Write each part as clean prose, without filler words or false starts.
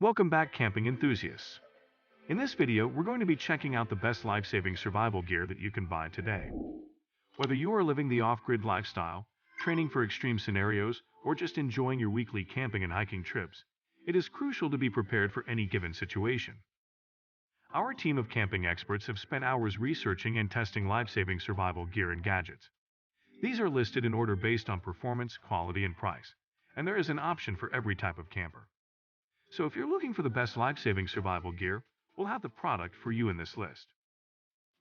Welcome back, camping enthusiasts. In this video, we're going to be checking out the best life-saving survival gear that you can buy today. Whether you are living the off-grid lifestyle, training for extreme scenarios, or just enjoying your weekly camping and hiking trips, it is crucial to be prepared for any given situation. Our team of camping experts have spent hours researching and testing life-saving survival gear and gadgets. These are listed in order based on performance, quality, and price, and there is an option for every type of camper. So if you're looking for the best life-saving survival gear, we'll have the product for you in this list.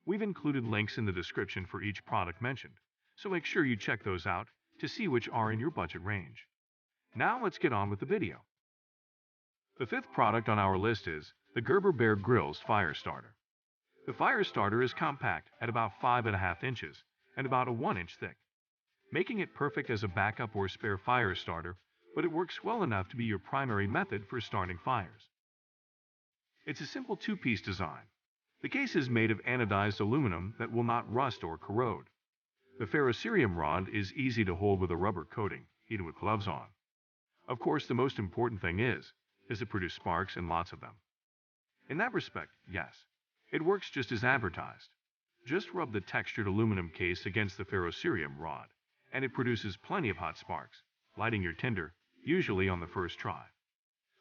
We've included links in the description for each product mentioned, so make sure you check those out to see which are in your budget range. Now let's get on with the video. The fifth product on our list is the Gerber Grylls Fire Starter. The Fire Starter is compact at about 5.5 inches and about a 1 inch thick, making it perfect as a backup or spare fire starter, but it works well enough to be your primary method for starting fires. It's a simple two-piece design. The case is made of anodized aluminum that will not rust or corrode. The ferrocerium rod is easy to hold with a rubber coating, even with gloves on. Of course, the most important thing is, does it produce sparks and lots of them? In that respect, yes. It works just as advertised. Just rub the textured aluminum case against the ferrocerium rod, and it produces plenty of hot sparks, lighting your tinder, usually on the first try.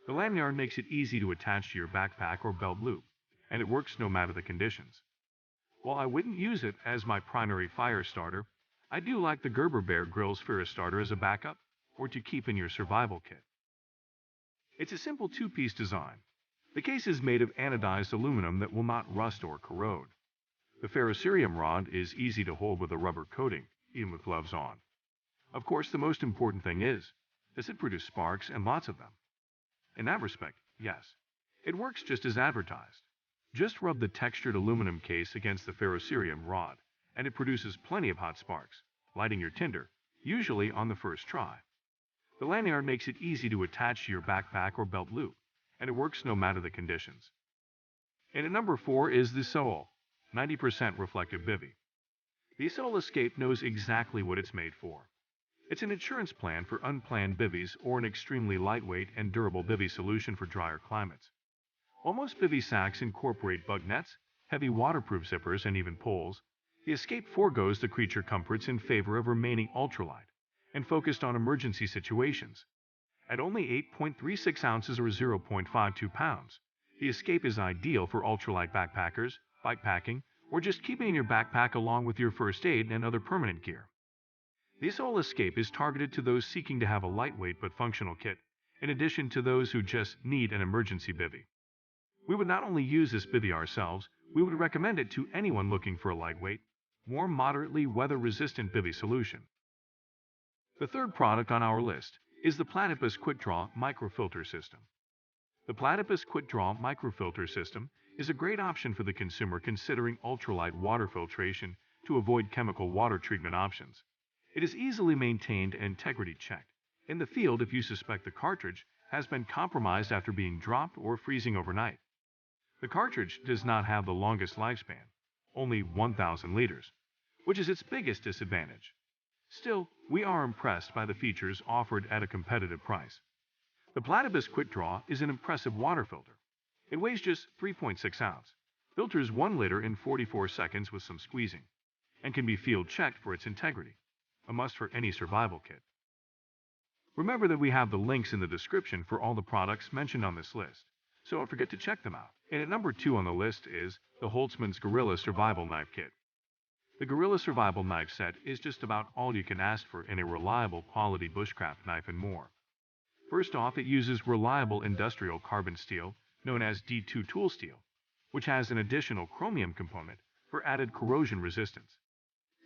The lanyard makes it easy to attach to your backpack or belt loop, and it works no matter the conditions. While I wouldn't use it as my primary fire starter, I do like the Gerber Grylls Fire Starter as a backup or to keep in your survival kit. It's a simple two-piece design. The case is made of anodized aluminum that will not rust or corrode. The ferrocerium rod is easy to hold with a rubber coating, even with gloves on. Of course, the most important thing is, does it produce sparks and lots of them? In that respect, yes. It works just as advertised. Just rub the textured aluminum case against the ferrocerium rod, and it produces plenty of hot sparks, lighting your tinder, usually on the first try. The lanyard makes it easy to attach to your backpack or belt loop, and it works no matter the conditions. And at number 4 is the S.O.L 90% Reflective Bivy. The S.O.L Escape knows exactly what it's made for. It's an insurance plan for unplanned bivvies or an extremely lightweight and durable bivvy solution for drier climates. While most bivvy sacks incorporate bug nets, heavy waterproof zippers, and even poles, the Escape forgoes the creature comforts in favor of remaining ultralight and focused on emergency situations. At only 8.36 ounces or 0.52 pounds, the Escape is ideal for ultralight backpackers, bikepacking, or just keeping in your backpack along with your first aid and other permanent gear. The S.O.L Escape is targeted to those seeking to have a lightweight but functional kit, in addition to those who just need an emergency bivvy. We would not only use this bivvy ourselves, we would recommend it to anyone looking for a lightweight, more moderately weather-resistant bivvy solution. The third product on our list is the Platypus Quickdraw Microfilter System. The Platypus Quickdraw Microfilter System is a great option for the consumer considering ultralight water filtration to avoid chemical water treatment options. It is easily maintained and integrity checked in the field if you suspect the cartridge has been compromised after being dropped or freezing overnight. The cartridge does not have the longest lifespan, only 1,000 liters, which is its biggest disadvantage. Still, we are impressed by the features offered at a competitive price. The Platypus Quickdraw is an impressive water filter. It weighs just 3.6 ounces, filters 1 liter in 44 seconds with some squeezing, and can be field checked for its integrity, a must for any survival kit. Remember that we have the links in the description for all the products mentioned on this list, so don't forget to check them out. And at number 2 on the list is the Holtzman's Gorilla Survival Knife Kit. The Gorilla Survival Knife Set is just about all you can ask for in a reliable quality bushcraft knife and more. First off, it uses reliable industrial carbon steel known as D2 tool steel, which has an additional chromium component for added corrosion resistance.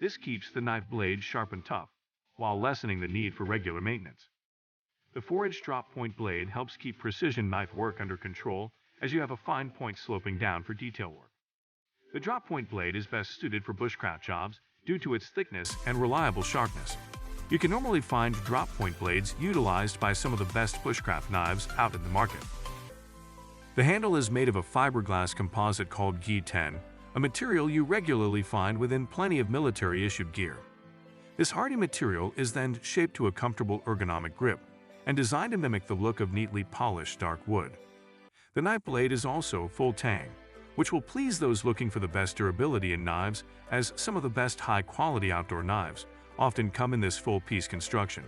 This keeps the knife blade sharp and tough, while lessening the need for regular maintenance. The 4-inch drop point blade helps keep precision knife work under control as you have a fine point sloping down for detail work. The drop point blade is best suited for bushcraft jobs due to its thickness and reliable sharpness. You can normally find drop point blades utilized by some of the best bushcraft knives out in the market. The handle is made of a fiberglass composite called G10, a material you regularly find within plenty of military-issued gear. This hardy material is then shaped to a comfortable ergonomic grip and designed to mimic the look of neatly polished dark wood. The knife blade is also full tang, which will please those looking for the best durability in knives, as some of the best high-quality outdoor knives often come in this full-piece construction.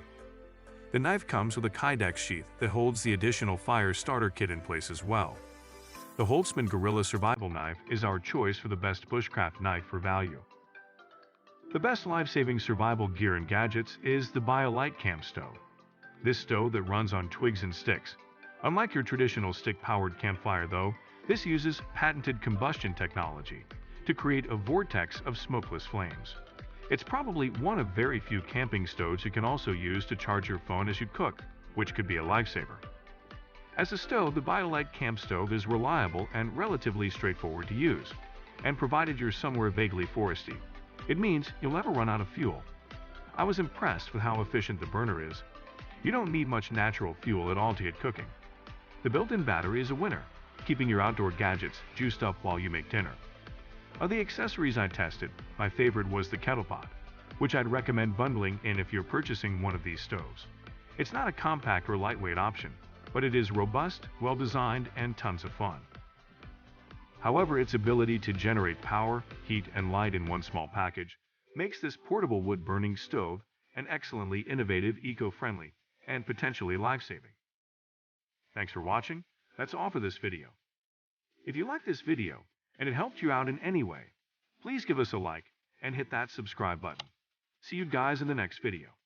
The knife comes with a Kydex sheath that holds the additional fire starter kit in place as well. The Holtzman Gorilla Survival Knife is our choice for the best bushcraft knife for value. The best life-saving survival gear and gadgets is the BioLite Campstove. This stove that runs on twigs and sticks. Unlike your traditional stick-powered campfire though, this uses patented combustion technology to create a vortex of smokeless flames. It's probably one of very few camping stoves you can also use to charge your phone as you cook, which could be a lifesaver. As a stove, the BioLite Campstove is reliable and relatively straightforward to use, and provided you're somewhere vaguely foresty, it means you'll never run out of fuel. I was impressed with how efficient the burner is. You don't need much natural fuel at all to get cooking. The built-in battery is a winner, keeping your outdoor gadgets juiced up while you make dinner. Of the accessories I tested, my favorite was the kettle pot, which I'd recommend bundling in if you're purchasing one of these stoves. It's not a compact or lightweight option, but it is robust, well-designed, and tons of fun. However, its ability to generate power, heat, and light in one small package makes this portable wood-burning stove an excellently innovative, eco-friendly, and potentially life-saving. Thanks for watching. That's all for this video. If you liked this video and it helped you out in any way, please give us a like and hit that subscribe button. See you guys in the next video.